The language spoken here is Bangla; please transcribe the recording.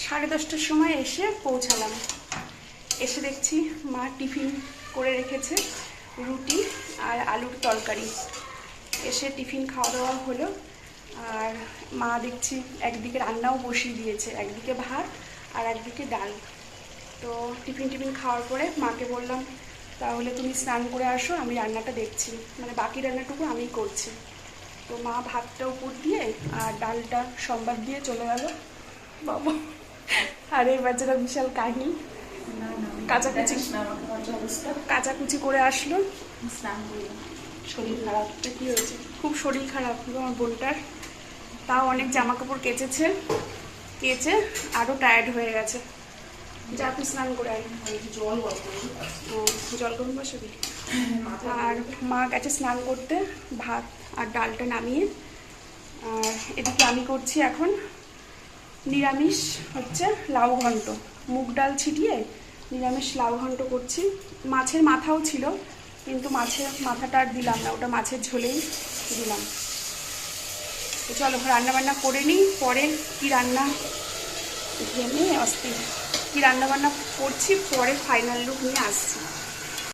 10:30টার সময় এসে পৌঁছালাম। এসে দেখছি মা টিফিন করে রেখেছে, রুটি আর আলুর তরকারি। এসে টিফিন খাওয়া দাওয়া হলো। আর মা দেখছি একদিকে রান্নাও বসিয়ে দিয়েছে, একদিকে ভাত আর একদিকে ডাল। তো টিফিন খাওয়ার পরে মাকে বললাম তাহলে তুমি স্নান করে আসো, আমি রান্নাটা দেখছি, মানে বাকি রান্নাটুকু আমিই করছি। তো মা ভাতটা উপর দিয়ে আর ডালটা সম্বাদ দিয়ে চলে গেল। বাবা, আর এই বাচ্চারা বিশাল কাহিনী, কাচাকুচি করে আসলো, স্নান করলো, শরীর খারাপ। কি হয়েছে? খুব শরীর খারাপ আমার বোনটার। তাও অনেক জামা কাপড় কেচেছে, আরও টায়ার্ড হয়ে গেছে। যা তুই স্নান করে আয়। জল গরম বসাবি। আর মা গেছে স্নান করতে, ভাত আর ডালটা নামিয়ে। আর এদিকে আমি করছি এখন নিরামিষ হচ্ছে লাউ ঘন্ট, মুগ ডাল ছিটিয়ে নিরামিষ লাউ ঘন্ট করছি। মাছের মাথাও ছিল, কিন্তু মাছের মাথাটা আর দিলাম না, ওটা মাছের ঝোলেই দিলাম। তো চলো রান্নাবান্না করে নিই, পরে কি রান্না ঘেমে অস্থির, কি রান্নাবান্না করছি পরে ফাইনাল লুক নিয়ে আসছি।